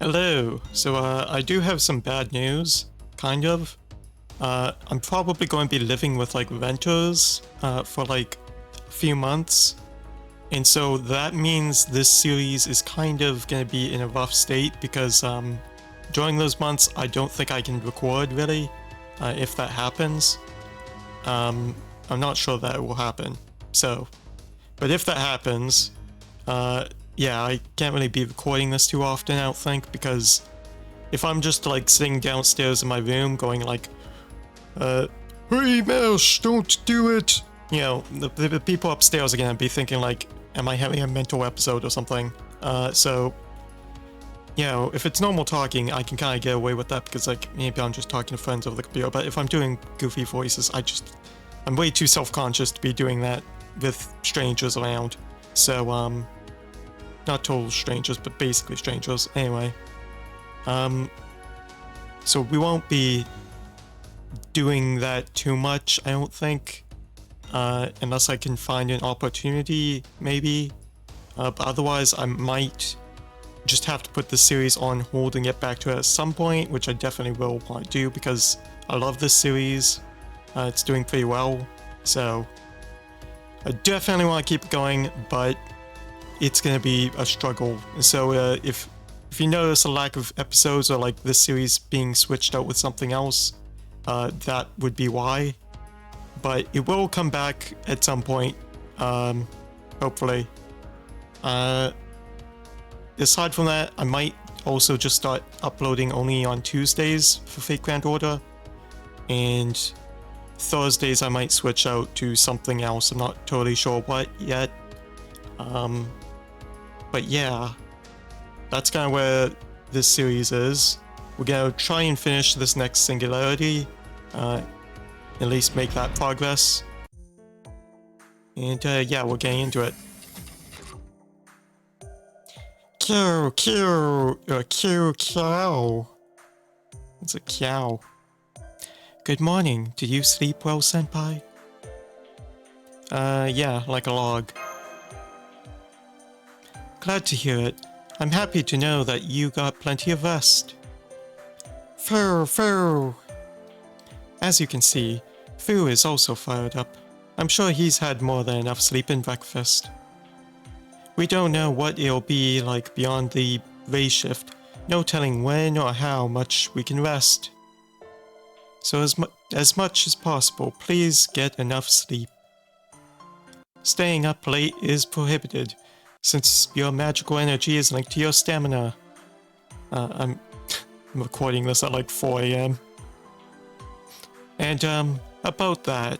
Hello. So I do have some bad news, kind of. I'm probably going to be living with like renters for like a few months. And so that means this series is kind of going to be in a rough state because during those months I don't think I can record really if that happens. I'm not sure that it will happen. So, but if that happens, yeah, I can't really be recording this too often, I don't think, because if I'm just like sitting downstairs in my room going like, hey Mesh, don't do it! You know, the people upstairs are gonna be thinking like, am I having a mental episode or something? So, you know, if it's normal talking, I can kind of get away with that because like, maybe I'm just talking to friends over the computer, but if I'm doing goofy voices, I'm way too self-conscious to be doing that with strangers around. So, not total strangers, but basically strangers. Anyway, so we won't be doing that too much, I don't think, unless I can find an opportunity, maybe. But otherwise, I might just have to put the series on hold and get back to it at some point, which I definitely will want to do because I love this series. It's doing pretty well, so I definitely want to keep it going, but it's gonna be a struggle. So if you notice a lack of episodes or like this series being switched out with something else, that would be why. But it will come back at some point, hopefully. Aside from that, I might also just start uploading only on Tuesdays for fategrandorder, and Thursdays I might switch out to something else. I'm not totally sure what yet. But yeah, that's kind of where this series is. We're gonna try and finish this next singularity, at least make that progress. And yeah, we're getting into it. Cow. It's a cow. Good morning. Did you sleep well, senpai? Yeah, like a log. Glad to hear it. I'm happy to know that you got plenty of rest. Foo. As you can see, Foo is also fired up. I'm sure he's had more than enough sleep and breakfast. We don't know what it'll be like beyond the race shift, no telling when or how much we can rest. So as much as possible, please get enough sleep. Staying up late is prohibited, since your magical energy is linked to your stamina. I'm recording this at like 4 AM. And about that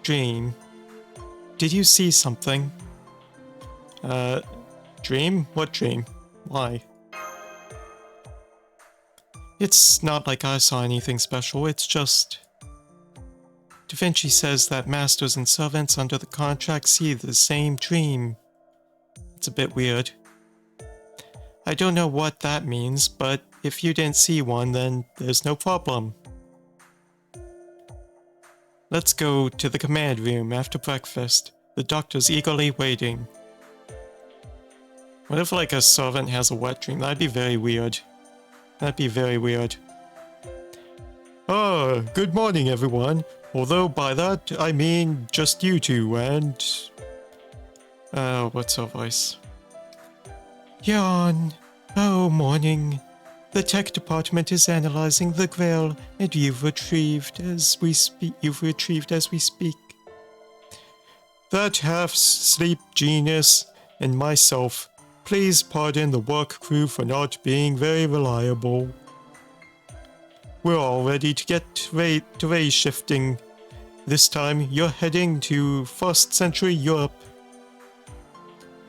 dream, did you see something? Dream? What dream? Why? It's not like I saw anything special, it's just... Da Vinci says that masters and servants under the contract see the same dream. It's a bit weird. I don't know what that means, but if you didn't see one, then there's no problem. Let's go to the command room after breakfast. The doctor's eagerly waiting. What if like a servant has a wet dream? That'd be very weird. That'd be very weird. Ah, good morning everyone. Although by that, I mean just you two and... what's her voice? Yawn. Oh, morning. The tech department is analyzing the grail, and you've retrieved as we speak. That half-sleep genius and myself, please pardon the work crew for not being very reliable. We're all ready to get to race shifting. This time, you're heading to 1st century Europe.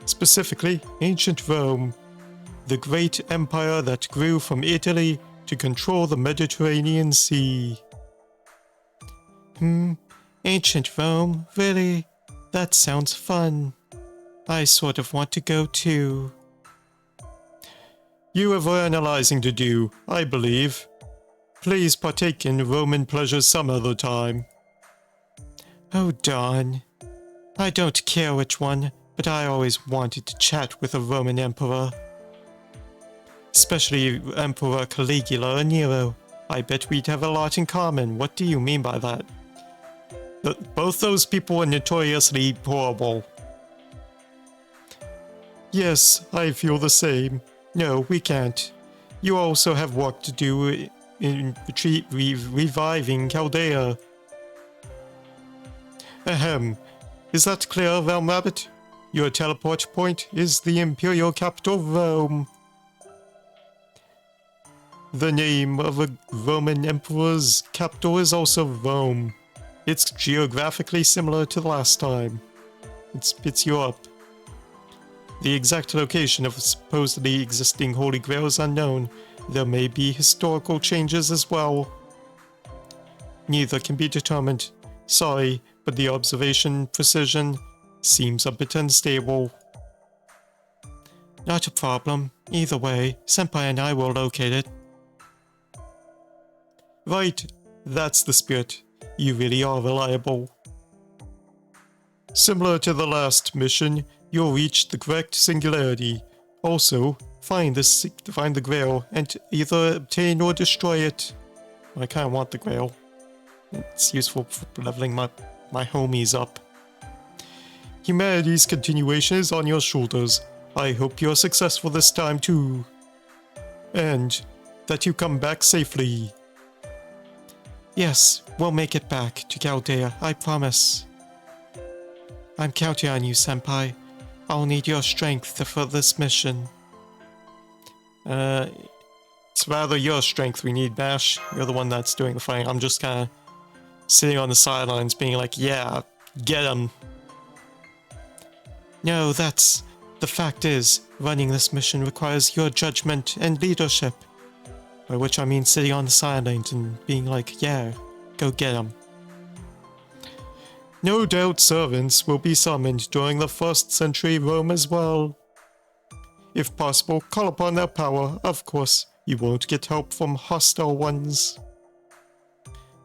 Specifically, ancient Rome, the great empire that grew from Italy to control the Mediterranean Sea. Ancient Rome? Really? That sounds fun. I sort of want to go too. You have analyzing to do, I believe. Please partake in Roman pleasures some other time. Oh darn. I don't care which one, but I always wanted to chat with a Roman emperor. Especially Emperor Caligula and Nero. I bet we'd have a lot in common. What do you mean by that? Both those people are notoriously horrible. Yes, I feel the same. No, we can't. You also have work to do in reviving Chaldea. Ahem. Is that clear, Realm Rabbit? Your teleport point is the Imperial capital, Rome. The name of a Roman emperor's capital is also Rome. It's geographically similar to the last time. It's Europe. The exact location of supposedly existing Holy Grail is unknown. There may be historical changes as well. Neither can be determined. Sorry, but the observation precision seems a bit unstable. Not a problem. Either way, Senpai and I will locate it. Right, that's the spirit. You really are reliable. Similar to the last mission, you'll reach the correct singularity. Also, find the Grail and either obtain or destroy it. I kinda want the Grail. It's useful for leveling my homies up. Humanity's continuation is on your shoulders. I hope you're successful this time too. And that you come back safely. Yes, we'll make it back to Chaldea, I promise. I'm counting on you, Senpai. I'll need your strength for this mission. It's rather your strength we need, Bash. You're the one that's doing the fighting. I'm just kinda sitting on the sidelines being like, yeah, get him. No, the fact is, running this mission requires your judgment and leadership. By which I mean sitting on the sidelines and being like, yeah, go get him. No doubt servants will be summoned during the 1st century Rome as well. If possible, call upon their power. Of course, you won't get help from hostile ones.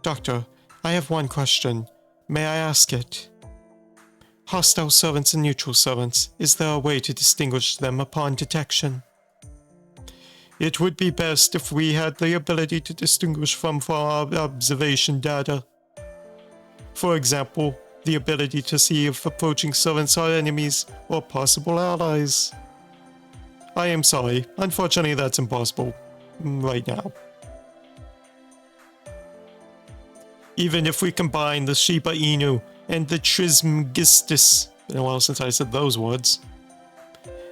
Doctor, I have one question. May I ask it? Hostile servants and neutral servants, is there a way to distinguish them upon detection? It would be best if we had the ability to distinguish from our observation data. For example, the ability to see if approaching servants are enemies or possible allies. I am sorry, unfortunately that's impossible right now. Even if we combine the Shiba Inu and the Trismegistus, been a while since I said those words,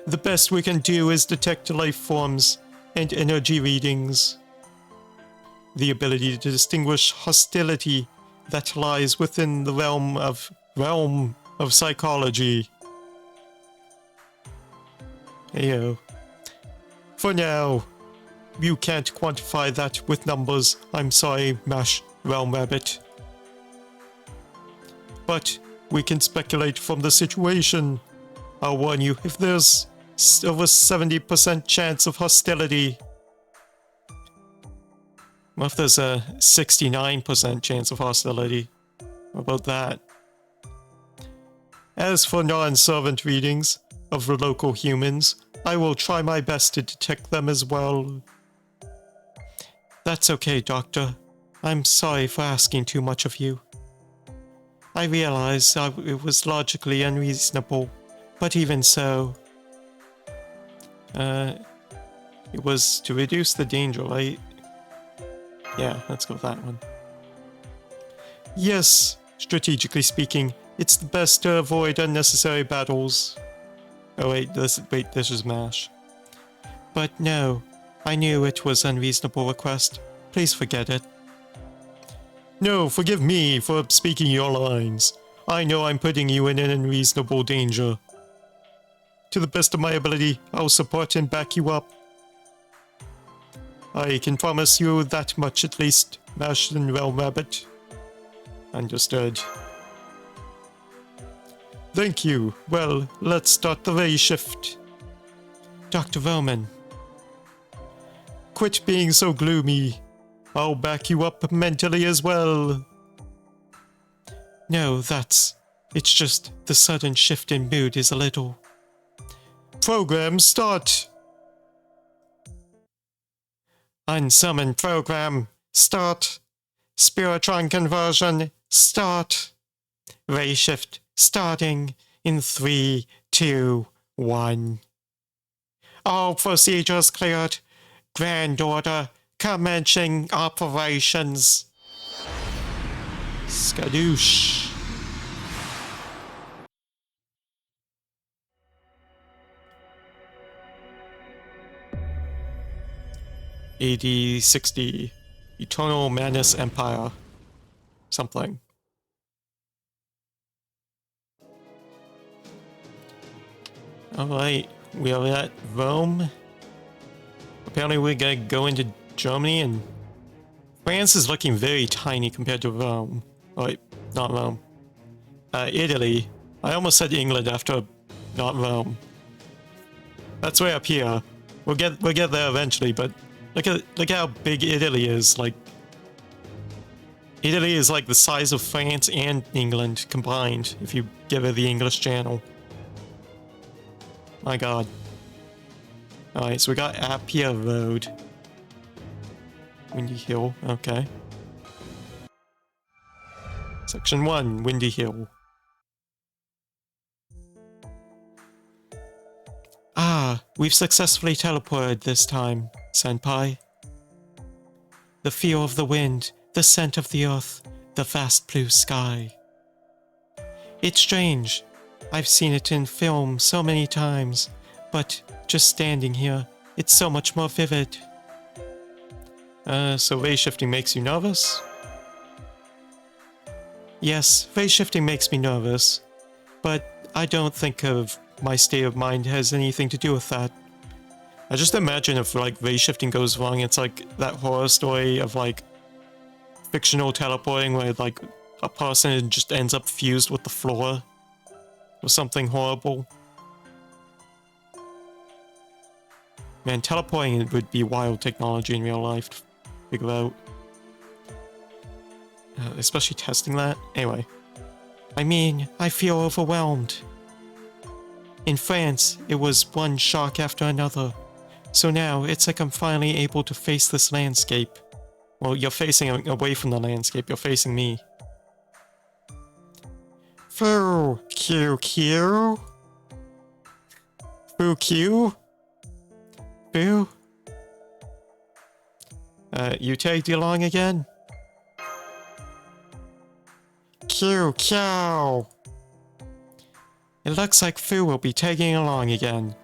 the best we can do is detect life forms and energy readings. The ability to distinguish hostility that lies within the realm of psychology. Heyo. For now, you can't quantify that with numbers. I'm sorry, Realm Rabbit. But we can speculate from the situation. I'll warn you, if there's over 70% chance of hostility. What if there's a 69% chance of hostility? What about that? As for non-servant readings of the local humans, I will try my best to detect them as well. That's okay, Doctor. I'm sorry for asking too much of you. I realize it was logically unreasonable, but even so... it was to reduce the danger, right? Yeah, let's go with that one. Yes, strategically speaking, it's the best to avoid unnecessary battles. Oh wait, this is MASH. But no, I knew it was an unreasonable request. Please forget it. No, forgive me for speaking your lines. I know I'm putting you in an unreasonable danger. To the best of my ability, I'll support and back you up. I can promise you that much at least, Mash and Realm Rabbit. Understood. Thank you. Well, let's start the ray shift. Dr. Roman. Quit being so gloomy. I'll back you up mentally as well. No, it's just the sudden shift in mood is a little... Program start! Unsummon program. Start. Spiritron conversion. Start. Ray shift starting in 3, 2, 1. All procedures cleared. Grand order commencing operations. Skadoosh. AD 60. Eternal Madness Empire. Something. Alright, we are at Rome. Apparently we're gonna go into Germany, and France is looking very tiny compared to Rome. Wait, not Rome. Italy. I almost said England after not Rome. That's way up here. We'll get there eventually, but look how big Italy is. Like, Italy is like the size of France and England combined if you give it the English channel. My god. Alright, so we got Appia Road. Windy Hill, okay. Section 1, Windy Hill. Ah, we've successfully teleported this time, Senpai. The feel of the wind, the scent of the earth, the vast blue sky. It's strange. I've seen it in film so many times, but just standing here, it's so much more vivid. So ray shifting makes you nervous? Yes, ray shifting makes me nervous, but I don't think of my state of mind has anything to do with that. I just imagine if like ray shifting goes wrong, it's like that horror story of like fictional teleporting where like a person just ends up fused with the floor or something horrible. Man, teleporting would be wild technology in real life to figure out. Especially testing that. Anyway. I mean, I feel overwhelmed. In France, it was one shock after another. So now, it's like I'm finally able to face this landscape. Well, you're facing away from the landscape, you're facing me. Foo, Q. Foo Q? Boo? You tagged along again? Q. It looks like Foo will be tagging along again.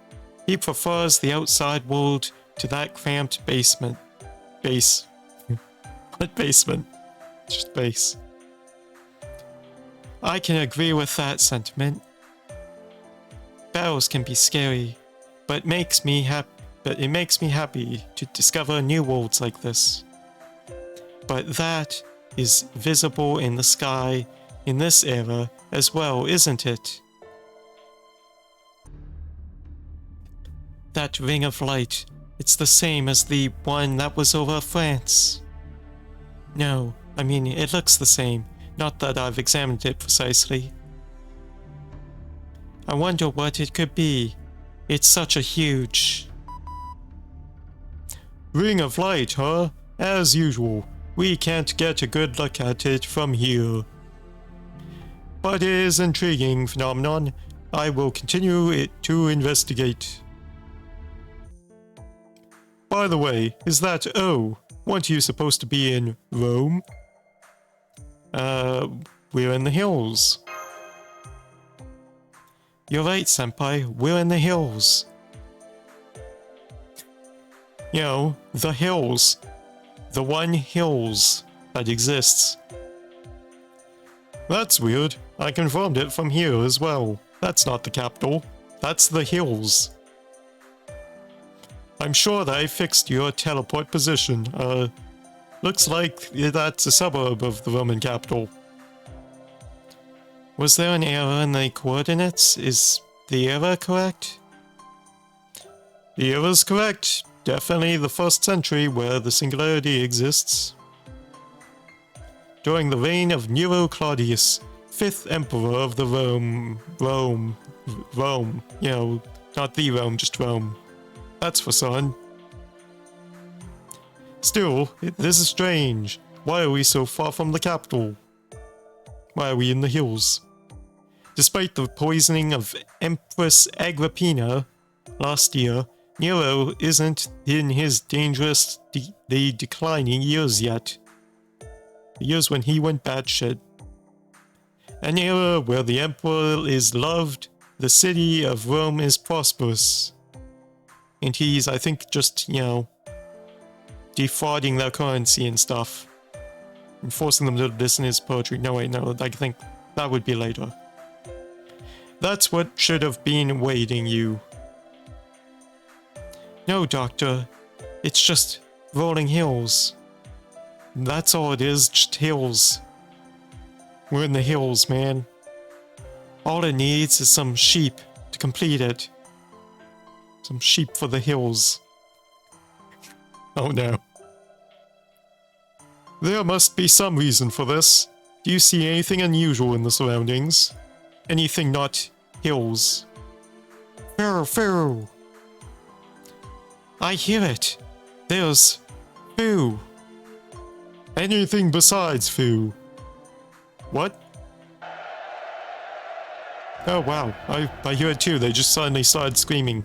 He prefers the outside world to that cramped basement. Base. What basement? Just base. I can agree with that sentiment. Battles can be scary, but it makes me happy to discover new worlds like this. But that is visible in the sky in this era as well, isn't it? That ring of light, it's the same as the one that was over France. No, I mean, it looks the same, not that I've examined it precisely. I wonder what it could be. It's such a huge... Ring of light, huh? As usual, we can't get a good look at it from here. But it is an intriguing phenomenon. I will continue to investigate. By the way, is that O? Weren't you supposed to be in Rome? We're in the hills. You're right, Senpai, we're in the hills. You know, the hills. The one hills that exists. That's weird. I confirmed it from here as well. That's not the capital. That's the hills. I'm sure that I fixed your teleport position. Looks like that's a suburb of the Roman capital. Was there an error in the coordinates? Is the error correct? The error's correct. Definitely the 1st century where the singularity exists. During the reign of Nero Claudius, 5th emperor of the Rome. You know, not the Rome, just Rome. That's for certain. Still, this is strange. Why are we so far from the capital? Why are we in the hills? Despite the poisoning of Empress Agrippina last year, Nero isn't in his dangerously declining years yet. The years when he went batshit. An era where the emperor is loved, the city of Rome is prosperous. And he's, I think, just, you know, defrauding their currency and stuff. And forcing them to listen to his poetry. No, wait, no, I think that would be later. That's what should have been awaiting you. No, Doctor. It's just rolling hills. That's all it is, just hills. We're in the hills, man. All it needs is some sheep to complete it. Some sheep for the hills. Oh no. There must be some reason for this. Do you see anything unusual in the surroundings? Anything not hills? Pharaoh. I hear it. There's foo. Anything besides foo. What? Oh wow, I hear it too. They just suddenly started screaming.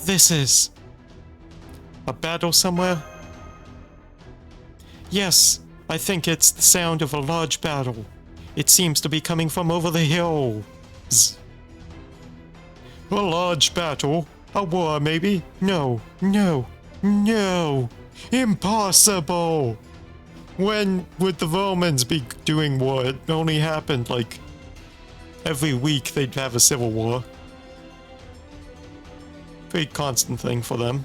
This is a battle somewhere? Yes, I think it's the sound of a large battle. It seems to be coming from over the hills. A large battle? A war, maybe? No. Impossible! When would the Romans be doing war? It only happened, like, every week they'd have a civil war. Pretty constant thing for them.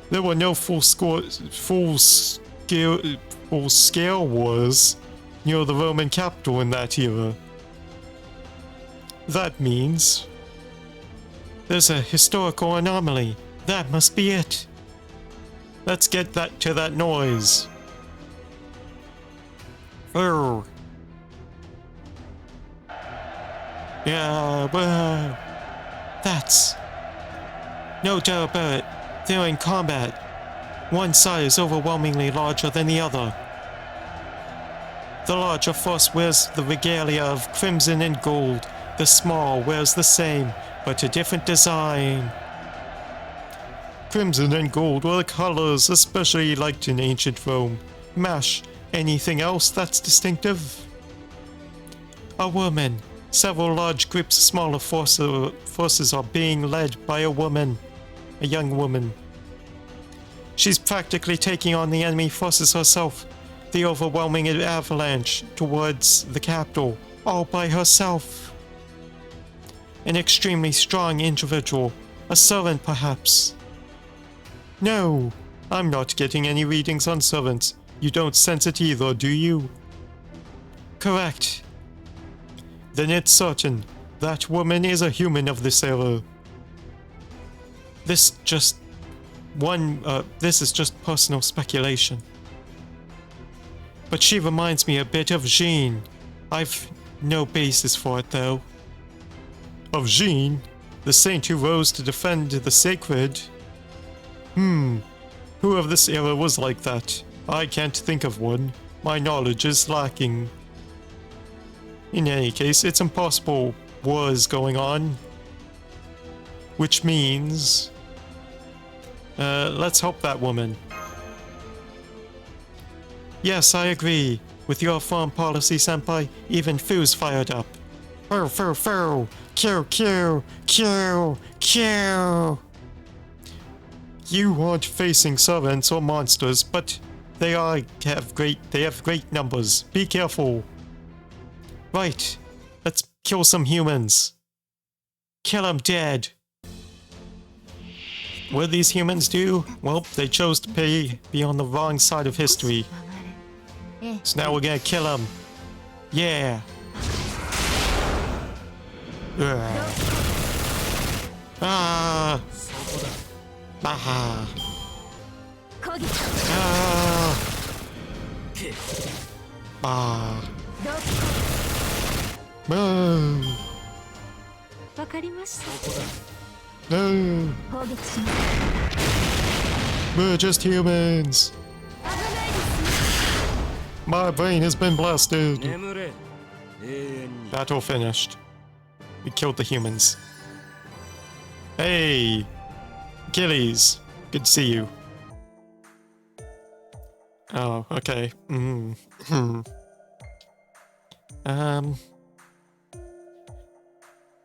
There were no full-scale wars near the Roman capital in that era. That means there's a historical anomaly. That must be it. Let's get to that noise. Oh. Yeah, well, that's no doubt about it. They're in combat. One side is overwhelmingly larger than the other. The larger force wears the regalia of crimson and gold. The small wears the same, but a different design. Crimson and gold were the colors especially liked in ancient Rome. Mash, anything else that's distinctive? A woman. Several large groups of smaller forces are being led by a woman. A young woman. She's practically taking on the enemy forces herself. The overwhelming avalanche towards the capital, all by herself. An extremely strong individual. A servant, perhaps. No, I'm not getting any readings on servants. You don't sense it either, do you? Correct. Then it's certain. That woman is a human of this era. This is just personal speculation. But she reminds me a bit of Jean. I've no basis for it, though. Of Jean? The saint who rose to defend the sacred? Who of this era was like that? I can't think of one. My knowledge is lacking. In any case, it's impossible war is going on. Which means... let's help that woman. Yes, I agree. With your foreign policy, senpai, even Foo's fired up. Foo. Q. You aren't facing servants or monsters, but they have great numbers. Be careful. Right. Let's kill some humans. Kill them dead. What did these humans do? Well, they chose to be on the wrong side of history. So now we're gonna kill them. Yeah. Ah. Ah. Ah. No. We're just humans. My brain has been blasted. Battle finished. We killed the humans. Hey, Achilles. Good to see you. Oh, okay.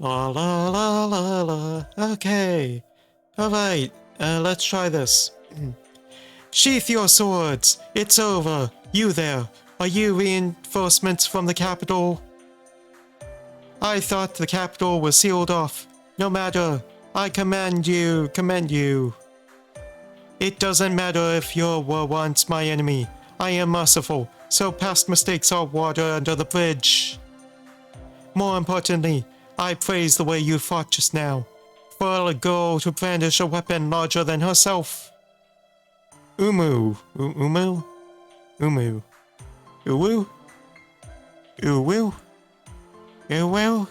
La la la la la. Okay. Alright, let's try this. Sheath your swords! It's over! You there! Are you reinforcements from the capital? I thought the capital was sealed off. No matter. I commend you. It doesn't matter if you were once my enemy. I am merciful, so past mistakes are water under the bridge. More importantly, I praise the way you fought just now. For a girl to brandish a weapon larger than herself. UwU. UwU? UwU. UwU? UwU? UwU?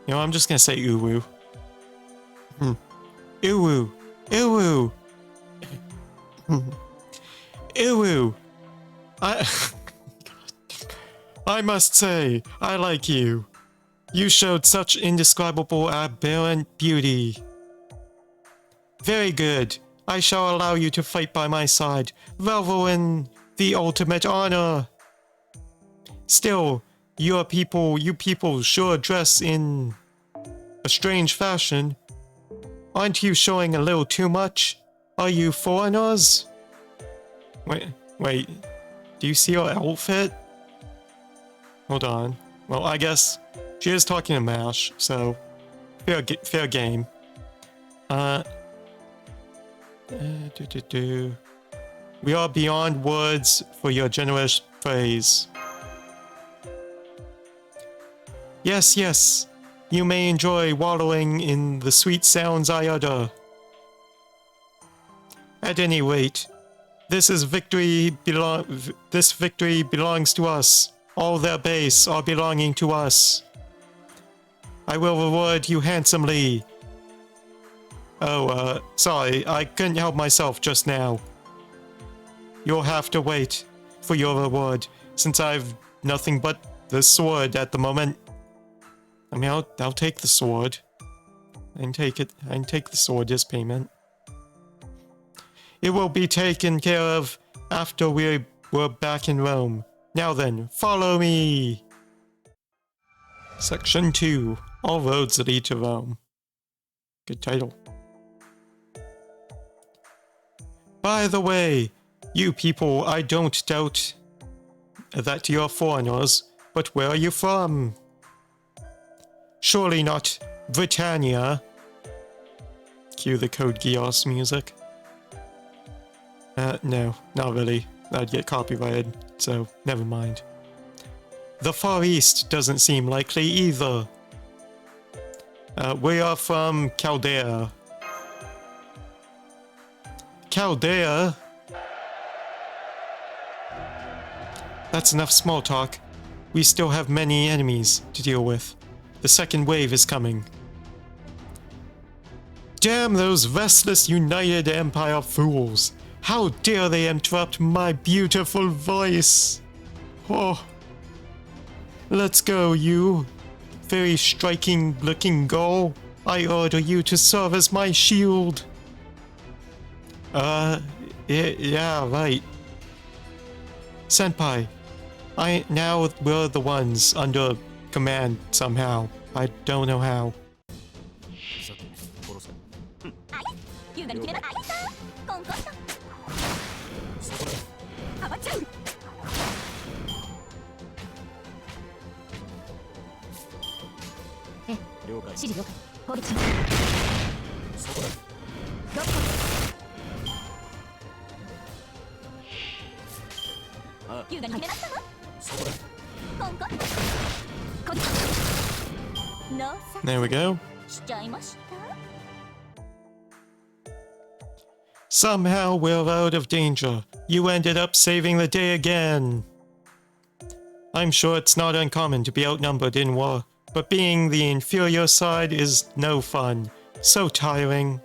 You know, I'm just gonna say UwU. UwU. UwU. UwU. I must say, I like you. You showed such indescribable aberrant beauty. Very good. I shall allow you to fight by my side, revel in the ultimate honor. Still, you people sure dress in a strange fashion. Aren't you showing a little too much? Are you foreigners? Wait. Do you see your outfit? Hold on. Well, I guess she is talking to MASH, so fair game. We are beyond words for your generous praise. Yes. You may enjoy wallowing in the sweet sounds I utter. At any rate, this victory belongs to us. All their base are belonging to us. I will reward you handsomely. Oh, sorry, I couldn't help myself just now. You'll have to wait for your reward, since I've nothing but the sword at the moment. I mean, I'll take the sword. I can take it. I can take the sword as payment. It will be taken care of after we're back in Rome. Now then, follow me! Section 2. All roads lead to Rome. Good title. By the way, you people, I don't doubt that you're foreigners, but where are you from? Surely not Britannia. Cue the Code Geass music. No, not really. I'd get copyrighted, so never mind. The Far East doesn't seem likely either. We are from Chaldea. Chaldea? That's enough small talk. We still have many enemies to deal with. The second wave is coming. Damn those restless United Empire fools! How dare they interrupt my beautiful voice! Oh. Let's go, you very striking looking girl. I order you to serve as my shield. Yeah, right. Senpai, now we're the ones under command somehow. I don't know how. There we go. Somehow we're out of danger. You ended up saving the day again. I'm sure it's not uncommon to be outnumbered in war, but being the inferior side is no fun. So tiring.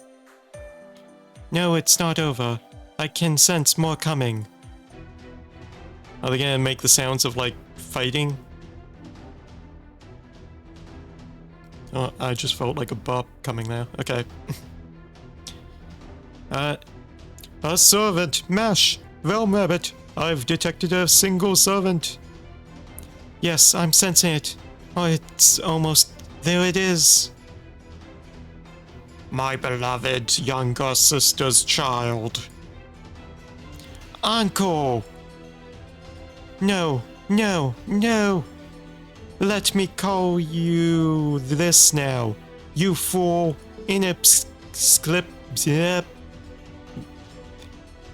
No, it's not over. I can sense more coming. Are they gonna make the sounds of, like, fighting? Oh, I just felt like a bop coming there. Okay. A servant! Mash! Realm Rabbit! I've detected a single servant. Yes, I'm sensing it. Oh, it's almost... There it is. My beloved younger sister's child. Uncle! No, no, no! Let me call you this now. You fool!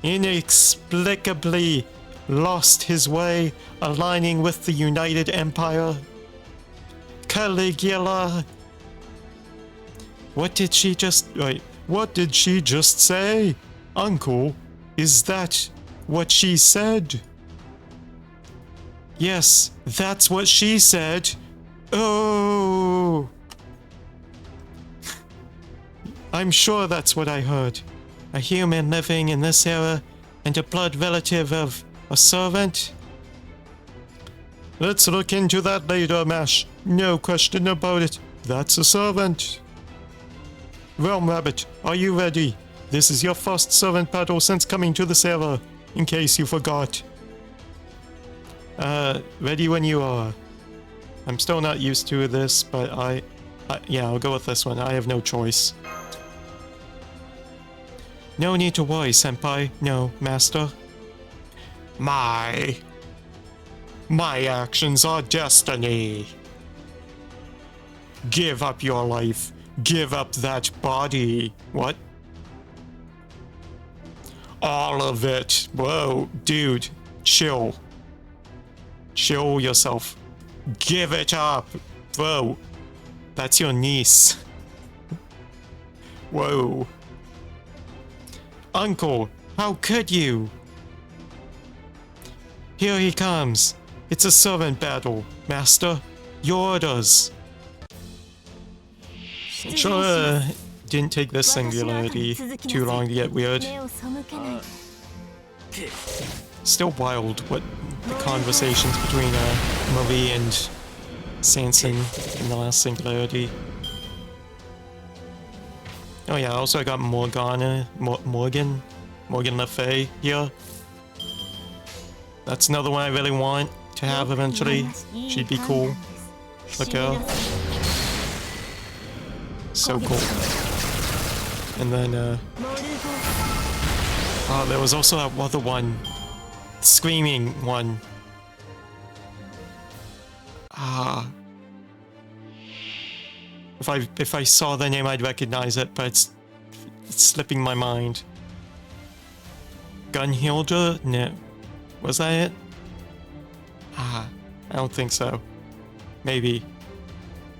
Inexplicably lost his way, aligning with the United Empire. Caligula! What did she just... Wait, what did she just say? Uncle, is that what she said? Yes, that's what she said. Oh! I'm sure that's what I heard. A human living in this era and a blood relative of a servant? Let's look into that later, Mash. No question about it. That's a servant. Realm Rabbit, are you ready? This is your first servant battle since coming to this era, in case you forgot. Ready when you are. I'm still not used to this, but yeah, I'll go with this one. I have no choice. No need to worry, Senpai. No, Master. My actions are destiny. Give up your life. Give up that body. What? All of it. Whoa, dude. Chill. Chill yourself. Give it up. Bro. That's your niece. Whoa. Uncle, how could you? Here he comes. It's a servant battle. Master, your orders. Sure, didn't take this singularity too long to get weird. Still wild what the conversations between Marie and Sanson in the last singularity. Oh yeah, also I got Morgan Le Fay here. That's another one I really want to have eventually. She'd be cool. Look at her. So cool. And then, oh, there was also that other one. Screaming one. If I saw the name, I'd recognize it, but it's slipping my mind. Gunhilda? No. Was that it? I don't think so. Maybe.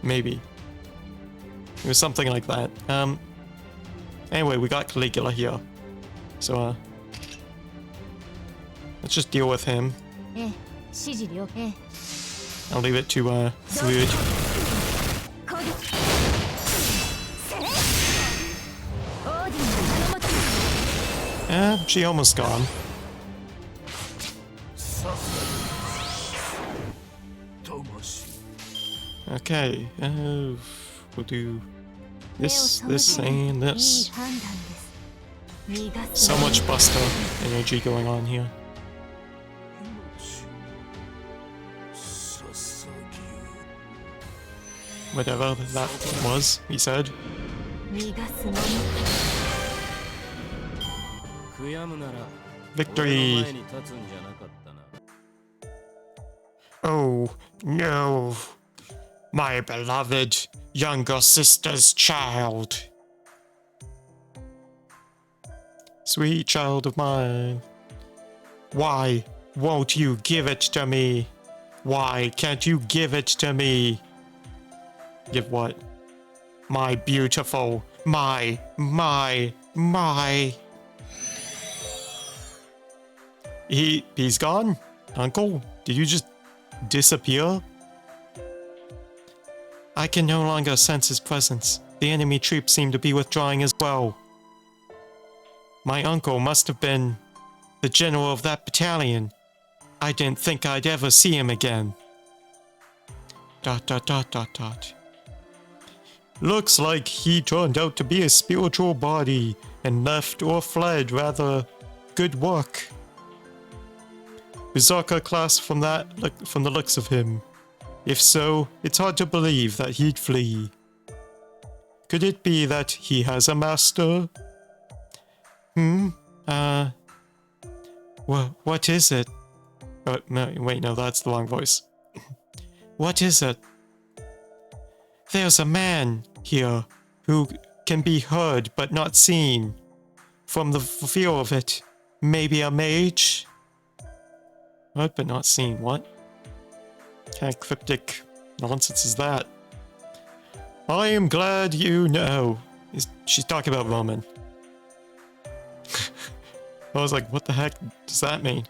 Maybe. It was something like that. Anyway, we got Caligula here. So, let's just deal with him. I'll leave it to, Fluid. She almost gone. Okay, we'll do this, and this. So much Buster energy going on here. Whatever that was, he said. Victory! Oh, no. My beloved younger sister's child. Sweet child of mine. Why won't you give it to me? Why can't you give it to me? Give what? My beautiful, my. He's gone? Uncle, did you just disappear? I can no longer sense his presence. The enemy troops seem to be withdrawing as well. My uncle must have been the general of that battalion. I didn't think I'd ever see him again. ... Looks like he turned out to be a spiritual body and left or fled rather. Good work. Berserker class from the looks of him. If so, it's hard to believe that he'd flee. Could it be that he has a master? What is it? Oh, no, wait, no, that's the wrong voice. What is it? There's a man here who can be heard but not seen. From the feel of it, maybe a mage? Heard but not seen, what? What kind of cryptic nonsense is that? I am glad you know. She's talking about Roman. I was like, what the heck does that mean?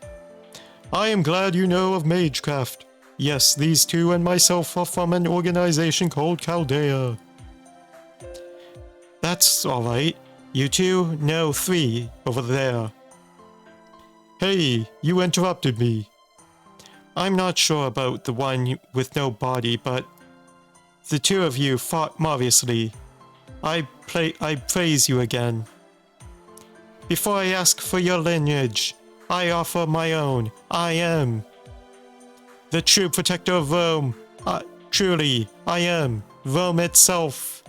I am glad you know of magecraft. Yes, these two and myself are from an organization called Chaldea. That's alright. You two? No, three. Over there. Hey, you interrupted me. I'm not sure about the one with no body, but the two of you fought marvelously. I praise you again. Before I ask for your lineage, I offer my own. I am the true protector of Rome. Truly, I am Rome itself.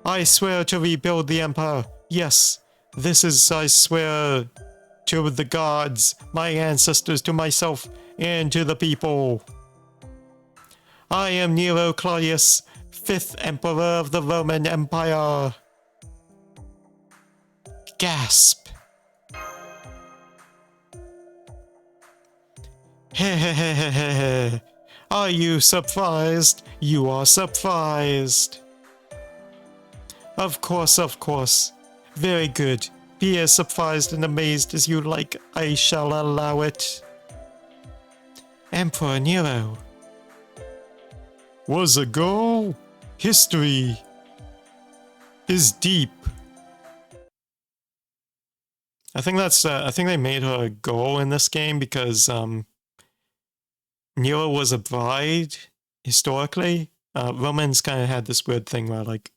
I swear to rebuild the empire. Yes, this is I swear to the gods, my ancestors, to myself, and to the people. I am Nero Claudius, 5th Emperor of the Roman Empire. Gasp. Hehehehehe. Are you surprised? You are surprised. Of course, of course. Very good. Be as surprised and amazed as you like. I shall allow it. Emperor Nero. Was a goal? History is deep. I think that's. I think they made her a goal in this game because Nero was a bride historically. Romans kind of had this weird thing where like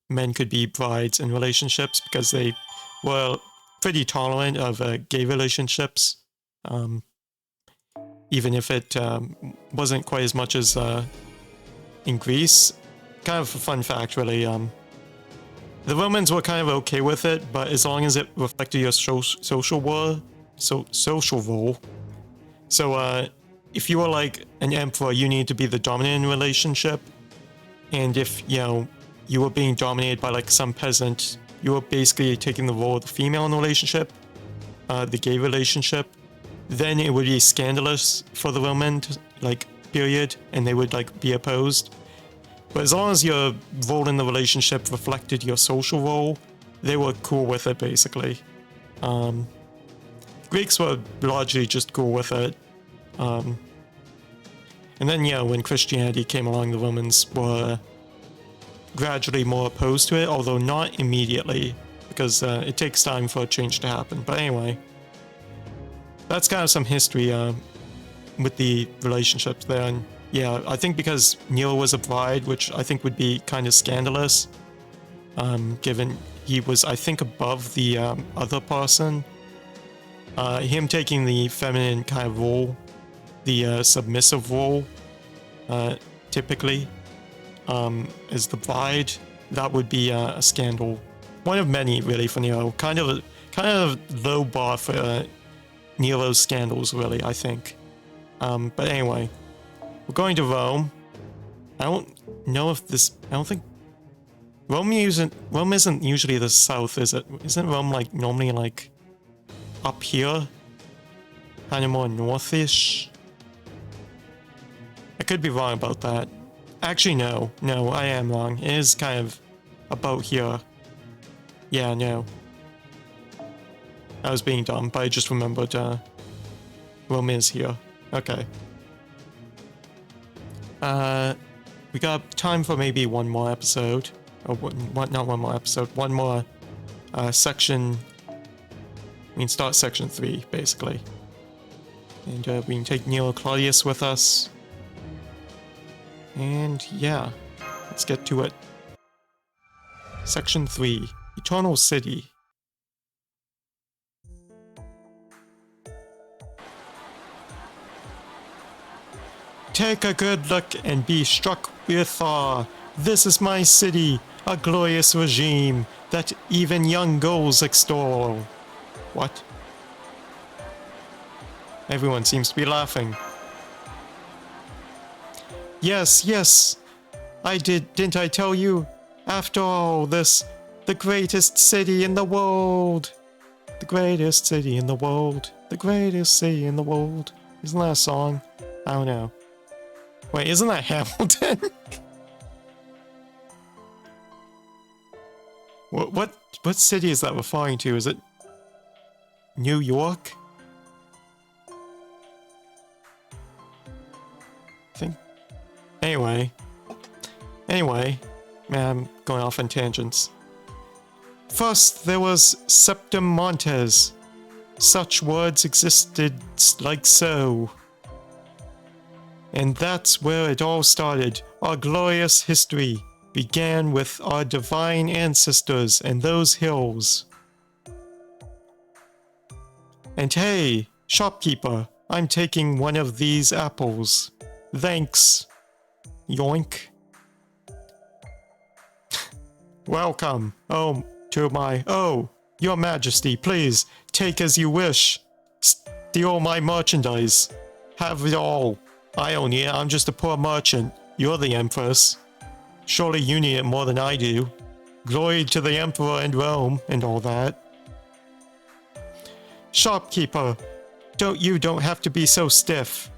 men could be brides in relationships because they were pretty tolerant of gay relationships, even if it wasn't quite as much as in Greece. Kind of a fun fact, really. The Romans were kind of okay with it, but as long as it reflected your social role. So if you were like an emperor, you need to be the dominant relationship, and if you were being dominated by like some peasant, you were basically taking the role of the female in the relationship, the gay relationship, then it would be scandalous for the Roman period, and they would like be opposed. But as long as your role in the relationship reflected your social role, they were cool with it, basically. Greeks were largely just cool with it. And then, when Christianity came along, the Romans were gradually more opposed to it, although not immediately, because it takes time for a change to happen. But anyway, that's kind of some history with the relationships there. And yeah, I think because Nero was a bride, which I think would be kind of scandalous, given he was, I think, above the other person. Him taking the feminine kind of role, the submissive role, typically, as the bride, that would be a scandal. One of many, really, for Nero. Kind of low bar for Nero's scandals, really, I think. But anyway. We're going to Rome. I don't know if this... I don't think... Rome isn't usually the south, is it? Isn't Rome, normally, up here? Kind of more northish? I could be wrong about that. Actually, no. No, I am wrong. It is kind of about here. Yeah, no. I was being dumb, but I just remembered, Rome is here. Okay. We got time for maybe one more episode. Or not one more episode, one more section... We can start section 3, basically. And we can take Neo Claudius with us. And yeah, let's get to it. Section 3, Eternal City. Take a good look and be struck with awe. This is my city, a glorious regime that even young girls extol. What? Everyone seems to be laughing. Yes, yes, didn't I tell you? After all this, the greatest city in the world. The greatest city in the world. The greatest city in the world. Isn't that a song? I don't know. Wait, isn't that Hamilton? What city is that referring to? Is it New York? I think. Anyway, man, I'm going off on tangents. First, there was Septim Montes. Such words existed like so. And that's where it all started. Our glorious history began with our divine ancestors and those hills. And hey, shopkeeper, I'm taking one of these apples. Thanks. Yoink. Welcome. Your Majesty, please, take as you wish. Steal my merchandise. Have it all. I don't need it, I'm just a poor merchant. You're the Empress. Surely you need it more than I do. Glory to the Emperor and Rome and all that. Shopkeeper, don't have to be so stiff.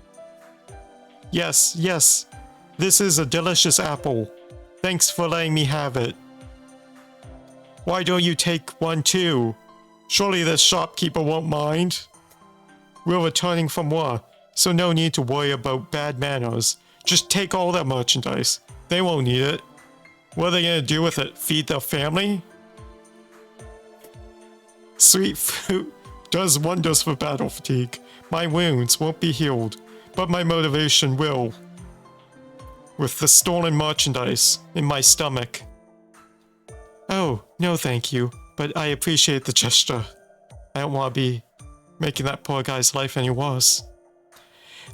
Yes, this is a delicious apple. Thanks for letting me have it. Why don't you take one too? Surely this shopkeeper won't mind. We're returning from war, so no need to worry about bad manners. Just take all their merchandise. They won't need it. What are they gonna do with it? Feed their family? Sweet fruit does wonders for battle fatigue. My wounds won't be healed, but my motivation will. With the stolen merchandise in my stomach. Oh, no thank you, but I appreciate the gesture. I don't want to be making that poor guy's life any worse.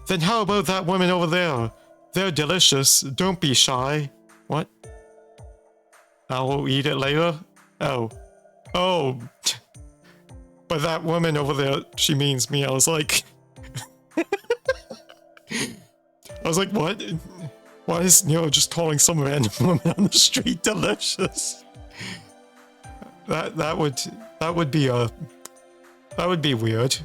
Then how about that woman over there? They're delicious, don't be shy. What? I'll eat it later? Oh. But that woman over there, she means me. I was like, what? Why is Neo just calling some random woman on the street delicious? That would be weird.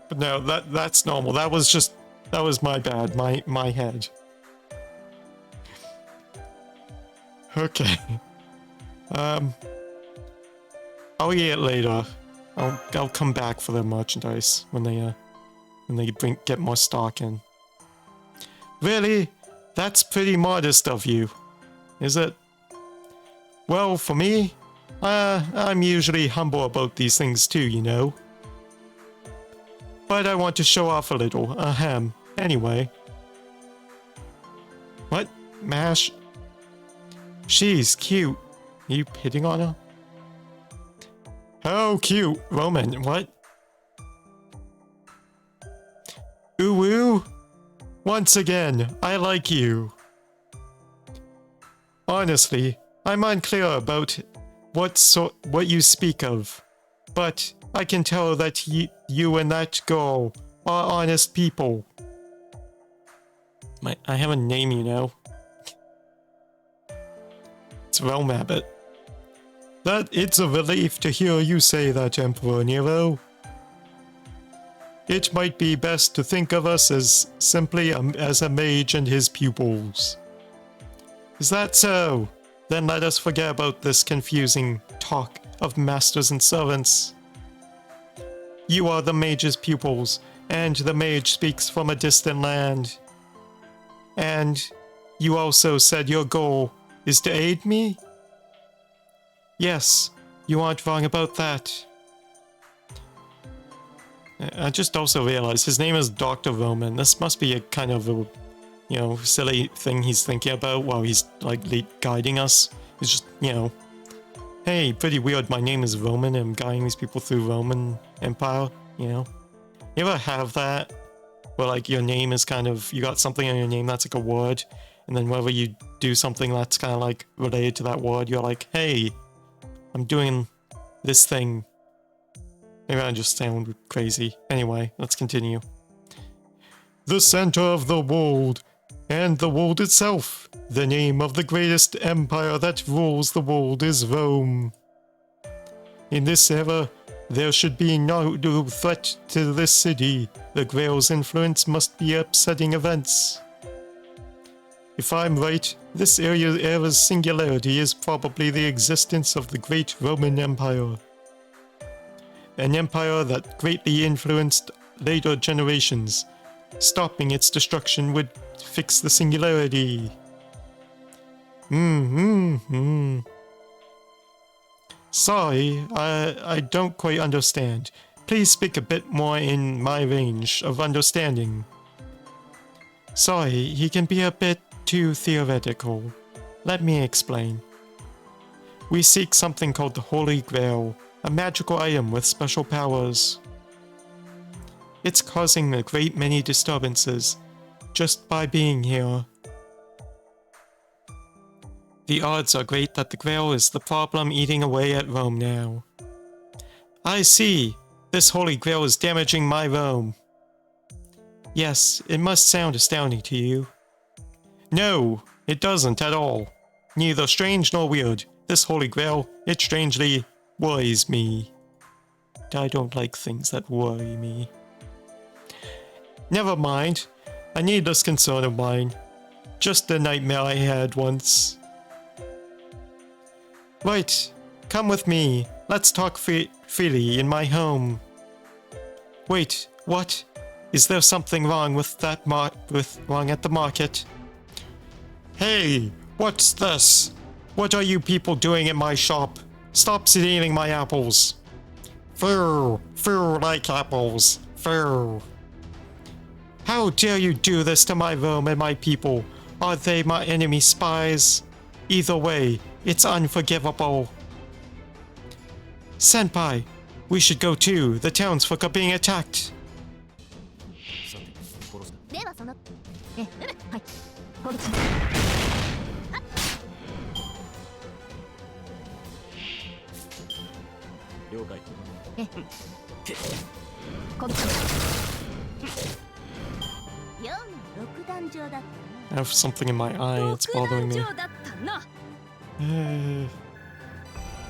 But no, that's normal. That was my bad, my head. Okay. I'll eat it later. I'll come back for the merchandise when they get more stock in. Really? That's pretty modest of you. Is it? Well, for me, I'm usually humble about these things too, you know. But I want to show off a little, ahem. Anyway. What? Mash? She's cute. Are you hitting on her? Oh, cute. Roman, what? UwU? Once again, I like you. Honestly, I'm unclear about what you speak of, but I can tell that you and that girl are honest people. I have a name, you know. It's Realm Abbott. It's a relief to hear you say that, Emperor Nero. It might be best to think of us as simply as a mage and his pupils. Is that so? Then let us forget about this confusing talk of masters and servants. You are the mage's pupils, and the mage speaks from a distant land. And you also said your goal is to aid me? Yes, You aren't wrong about that. I just also realized his name is Dr. Roman. This must be a kind of a, you know, silly thing he's thinking about while he's, like, guiding us. He's just, you know, hey, pretty weird, my name is Roman and I'm guiding these people through Roman Empire, you know? You ever have that? Where, like, your name is kind of, you got something in your name that's like a word, and then whenever you do something that's kind of, like, related to that word, you're like, hey, I'm doing this thing. Maybe I just sound crazy. Anyway, let's continue. The center of the world, and the world itself. The name of the greatest empire that rules the world is Rome. In this era, there should be no threat to this city. The Grail's influence must be upsetting events. If I'm right, this era's singularity is probably the existence of the great Roman Empire. An empire that greatly influenced later generations. Stopping its destruction would fix the singularity. Sorry, I don't quite understand. Please speak a bit more in my range of understanding. Sorry, he can be a bit too theoretical. Let me explain. We seek something called the Holy Grail, a magical item with special powers. It's causing a great many disturbances, just by being here. The odds are great that the Grail is the problem eating away at Rome now. I see! This Holy Grail is damaging my Rome. Yes, it must sound astounding to you. No, it doesn't at all. Neither strange nor weird. This Holy Grail, it strangely worries me. I don't like things that worry me. Never mind. A needless concern of mine. Just a nightmare I had once. Right, come with me. Let's talk freely in my home. Wait, what? Is there something wrong with that wrong at the market? Hey, what's this? What are you people doing in my shop? Stop stealing my apples. Foo, foo like apples. Foo. How dare you do this to my Rome and my people? Are they my enemy spies? Either way, it's unforgivable. Senpai, we should go too. The townsfolk are being attacked. I have something in my eye, it's bothering me.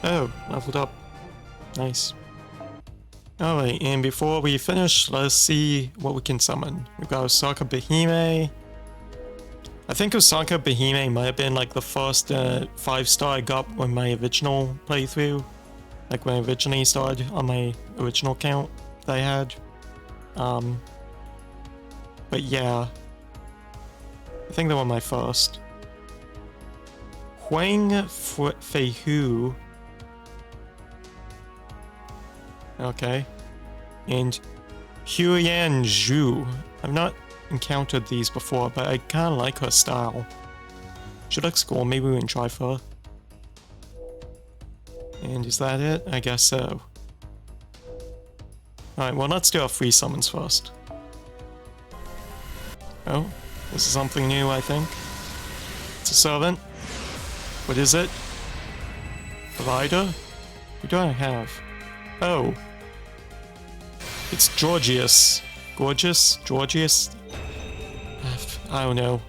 Oh, leveled up. Nice. Alright, and before we finish, let's see what we can summon. We've got Osaka Behime. I think Osaka Behime might have been like the first 5-star I got on my original playthrough. Like when I originally started on my original account that I had. But yeah. I think they were my first. Huang Feihu. Okay. And Huyan Zhu. I've not encountered these before, but I kinda like her style. She looks cool, maybe we can try for her. And is that it? I guess so. Alright, well let's do our free summons first. Oh, this is something new, I think. It's a servant. What is it? Provider? Who do I have? Oh. It's Georgius. Gorgeous? Georgius? I don't know.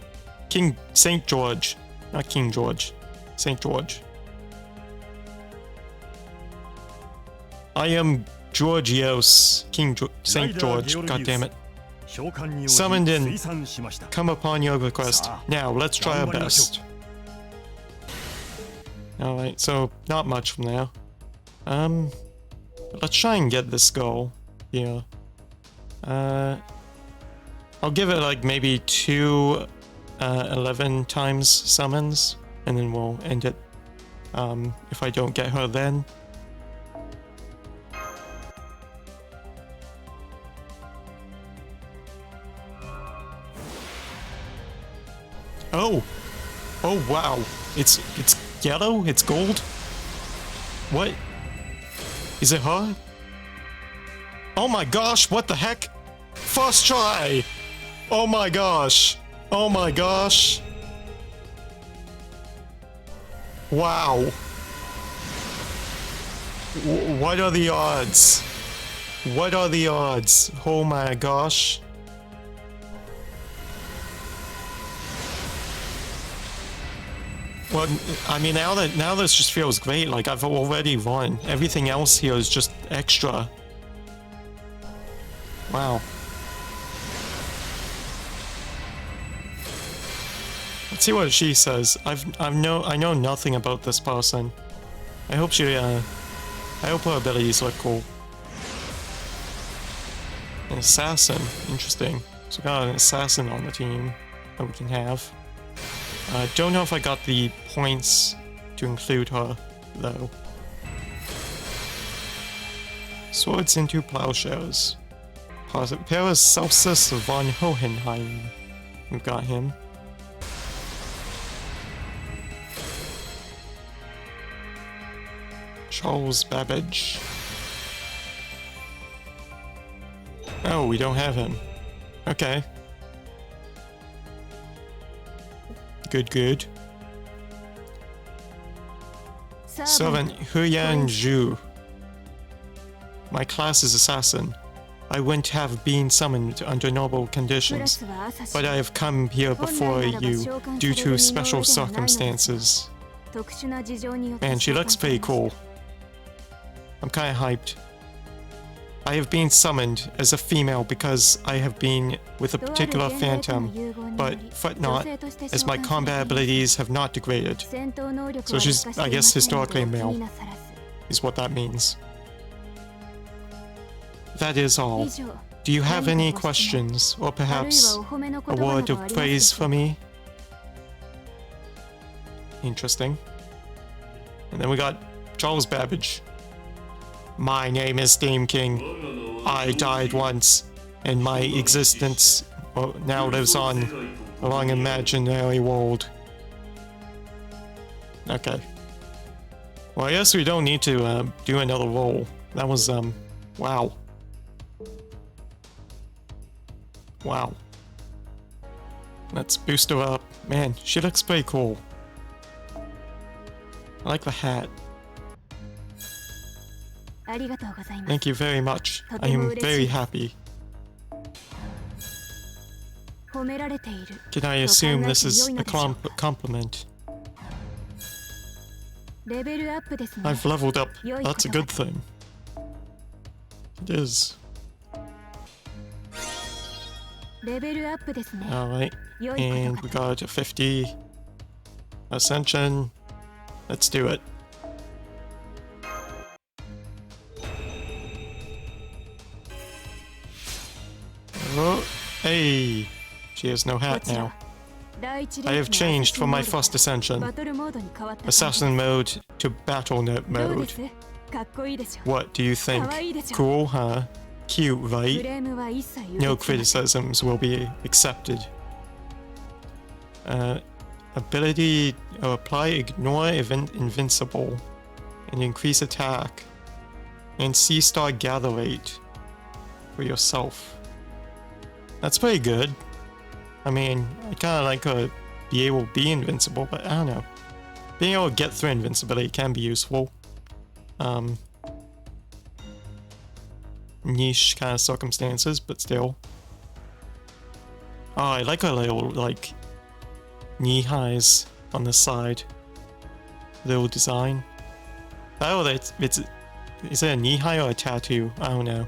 King St. George. Not King George. St. George. I am Georgios. St. George. God damn it. Summoned in. Come upon your request. Now, let's try our best. Alright, so not much from there. Let's try and get this goal here. I'll give it like maybe 2 11 times summons, and then we'll end it if I don't get her then. Oh! Oh wow. It's yellow? It's gold? What? Is it her? Oh my gosh, what the heck? First try! Oh my gosh. Oh my gosh. Wow. What are the odds? What are the odds? Oh my gosh. Well, I mean, now this just feels great. Like, I've already won. Everything else here is just extra. Wow. Let's see what she says. I know nothing about this person. I hope her abilities look cool. An assassin. Interesting. So we got an assassin on the team that we can have. Don't know if I got the points to include her, though. Swords into plowshares. Paracelsus von Hohenheim. We've got him. Charles Babbage. Oh, we don't have him. Okay. Good. Servant Huyan Zhu. My class is assassin. I wouldn't have been summoned under normal conditions, but I have come here before you due to special circumstances. Man, she looks pretty cool. I'm kinda hyped. I have been summoned as a female because I have been with a particular phantom, but fret not, as my combat abilities have not degraded. So she's, I guess, historically male, is what that means. That is all. Do you have any questions, or perhaps a word of praise for me? Interesting. And then we got Charles Babbage. My name is Steam King. I died once, and my existence now lives on along an imaginary world. Okay. Well, I guess we don't need to do another roll. That was, wow. Wow. Let's boost her up. Man, she looks pretty cool. I like the hat. Thank you very much. I am very happy. Can I assume this is a compliment? I've leveled up. That's a good thing. It is. Alright. And we got a 50 ascension. Let's do it. Oh, hey! She has no hat now. I have changed from my first ascension, assassin mode, to battle mode. What do you think? Cool, huh? Cute, right? No criticisms will be accepted. Ability apply ignore invincible and increase attack and C-star gather rate for yourself. That's pretty good. I mean, I kind of like to be able to be invincible, but I don't know. Being able to get through invincibility can be useful. Niche kind of circumstances, but still. Oh, I like a little, like, knee highs on the side. Little design. Oh, is it a knee high or a tattoo? I don't know.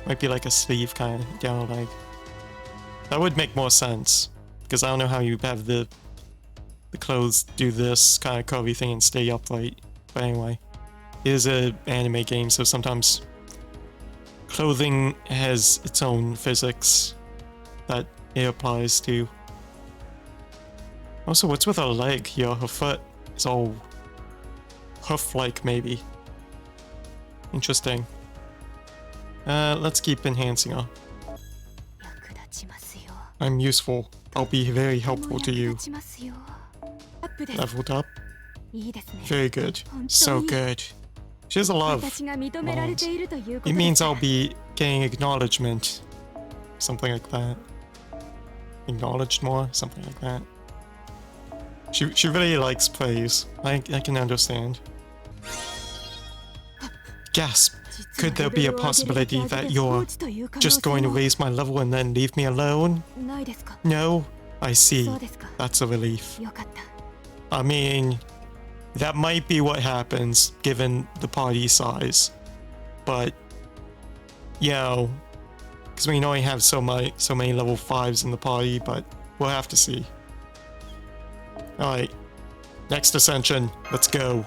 Might be like a sleeve kind of down leg. That would make more sense, because I don't know how you have the clothes do this kind of curvy thing and stay upright. But anyway, it is an anime game, so sometimes clothing has its own physics that it applies to. Also, what's with her leg here? Her foot is all hoof-like, maybe. Interesting. Let's keep enhancing her. I'm useful. I'll be very helpful to you. Leveled up? Very good. So good. She has a lot of mods. It means I'll be getting acknowledgement. Something like that. Acknowledged more? Something like that. She really likes praise. I can understand. Gasp! Could there be a possibility that you're just going to raise my level and then leave me alone? No? I see. That's a relief. I mean, that might be what happens given the party size. But, you know, because we only have so many level 5s in the party, but we'll have to see. Alright. Next ascension. Let's go.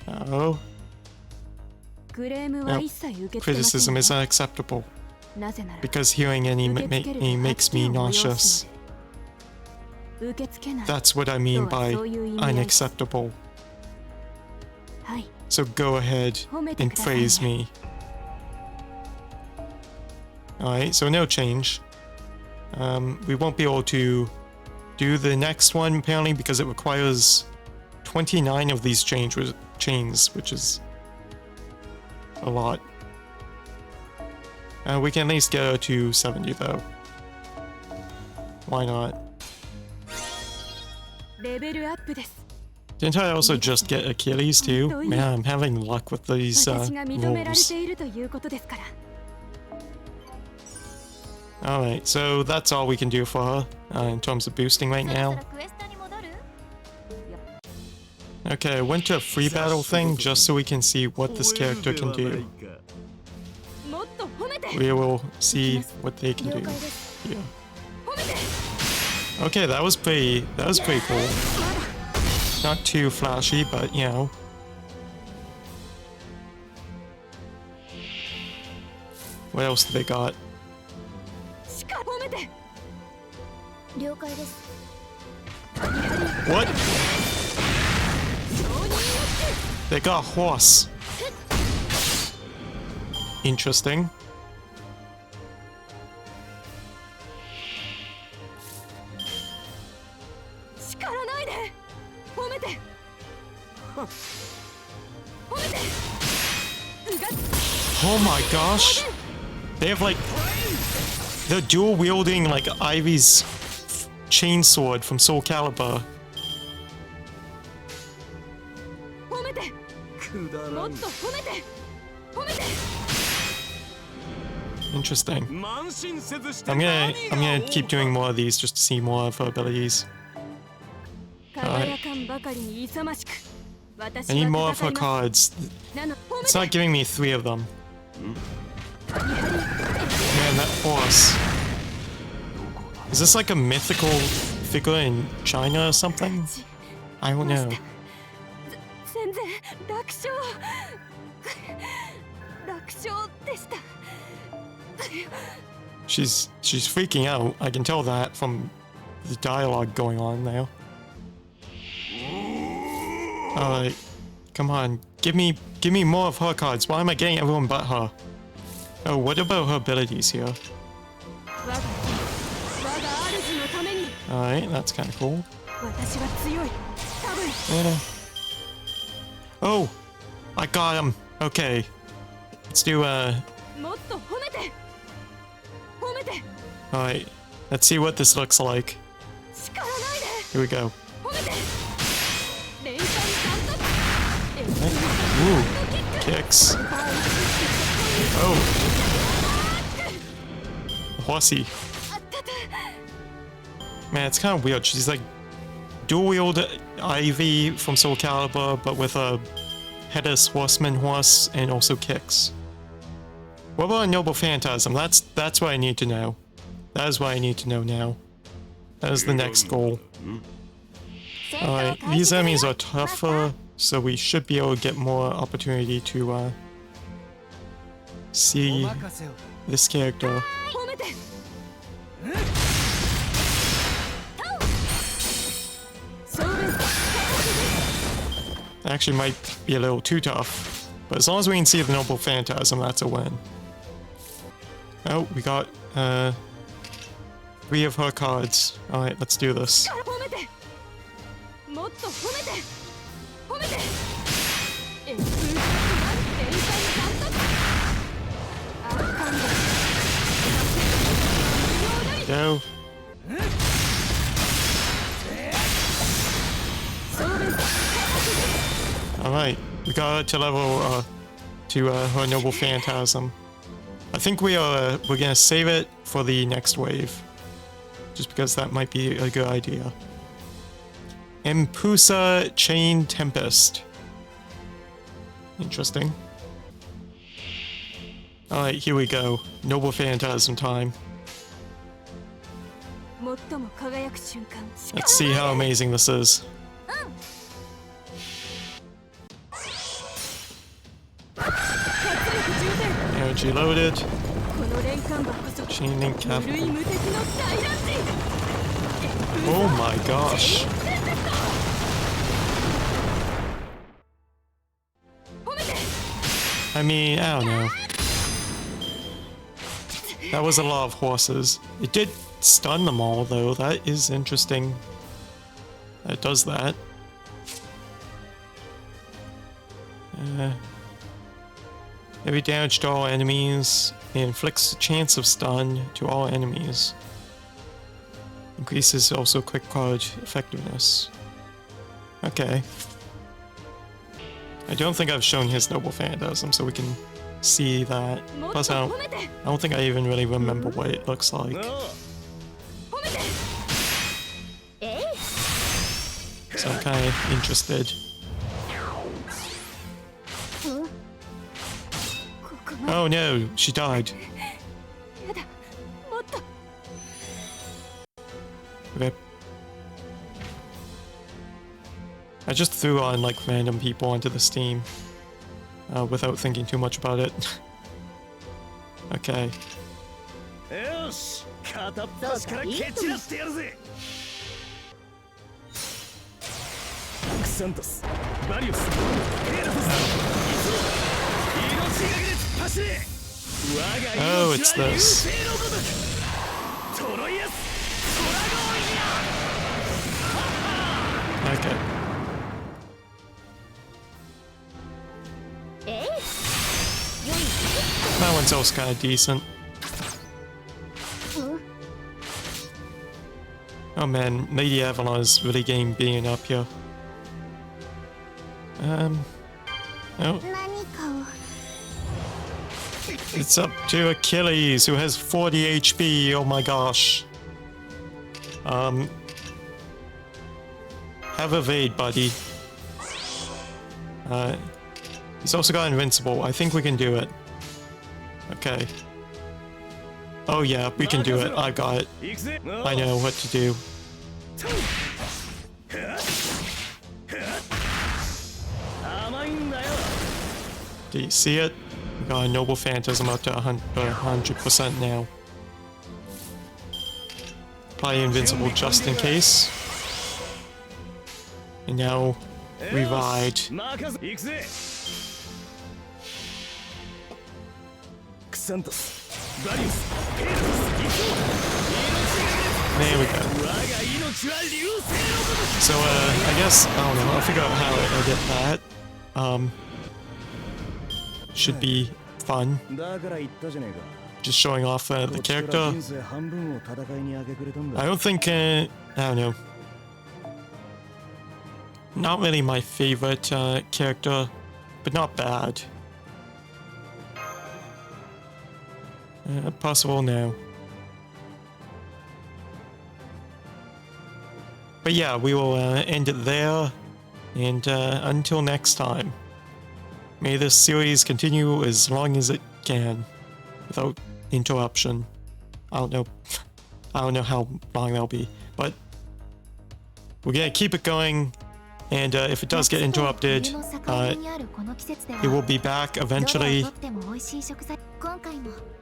Oh. Nope. Criticism is unacceptable. Because hearing any makes me nauseous. That's what I mean by unacceptable. So go ahead and praise me. Alright, so no change. We won't be able to do the next one apparently because it requires 29 of these chains, which is a lot. We can at least get her to 70 though. Why not? Didn't I also just get Achilles too? Man, I'm having luck with these rules. Alright, so that's all we can do for her in terms of boosting right now. Okay, I went to a free battle thing just so we can see what this character can do. We will see what they can do. Yeah. Okay, that was pretty cool. Not too flashy, but you know. What else do they got? What? They got a horse. Interesting. Oh my gosh. They have like... They're dual wielding like Ivy's chainsword from Soul Calibur. Interesting. I'm gonna keep doing more of these just to see more of her abilities. Alright. I need more of her cards. It's not giving me 3 of them. Man, that horse. Is this like a mythical figure in China or something? I don't know. She's freaking out. I can tell that from the dialogue going on now. Alright. Come on. Give me more of her cards. Why am I getting everyone but her? Oh, what about her abilities here? Alright, that's kind of cool. Oh! I got him! Okay. Let's do Alright. Let's see what this looks like. Here we go. Ooh. Kicks. Oh. Horsey. Man, it's kind of weird. She's like dual-wield Ivy from Soul Calibur, but with a headless horseman horse and also kicks. What about a Noble Phantasm? That's what I need to know. That is what I need to know now. That is the next goal. Alright, these enemies are tougher, so we should be able to get more opportunity to see this character. Actually might be a little too tough, but as long as we can see the Noble Phantasm, that's a win. Oh, we got 3 of her cards. Alright, let's do this. Go. Alright, we got her to level to her Noble Phantasm. I think we're gonna save it for the next wave. Just because that might be a good idea. Impusa Chain Tempest. Interesting. Alright, here we go. Noble Phantasm time. Let's see how amazing this is. Energy loaded. Chaining capital. Oh my gosh. I mean, I don't know. That was a lot of horses. It did stun them all though, that is interesting. It does that. Every damage to all enemies inflicts a chance of stun to all enemies. Increases also quick card effectiveness. Okay. I don't think I've shown his Noble Phantasm, so we can see that. Plus, I don't think I even really remember what it looks like. So I'm kind of interested. Oh no, she died. Rip. I just threw on like random people onto the Steam without thinking too much about it. Okay. Oh, it's this. Okay. That one's also kind of decent. Oh man, Lady Avalon is really getting beaten up here. Oh. It's up to Achilles, who has 40 HP, oh my gosh. Have evade, buddy. He's also got invincible. I think we can do it. Okay. Oh yeah, we can do it. I got it. I know what to do. Do you see it? We got a Noble Phantasm up to 100% now. Apply invincible just in case. And now revive. There we go. So I guess, I don't know, I'll figure out how I get that. Should be fun. Just showing off the character. I don't think, I don't know. Not really my favorite character, but not bad. Possible now. But yeah, we will end it there, and until next time, may this series continue as long as it can, without interruption. I don't know how long that'll be, but we're gonna keep it going, and if it does get interrupted, it will be back eventually.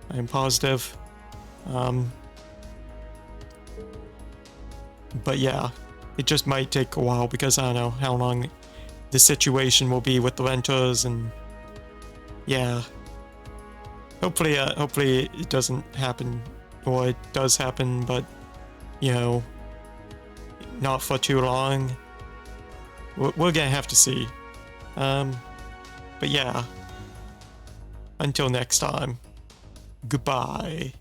I am positive. But yeah, it just might take a while because I don't know how long the situation will be with the renters, and yeah. hopefully it doesn't happen, or it does happen, but you know, not for too long. We're gonna have to see. But yeah, until next time, goodbye.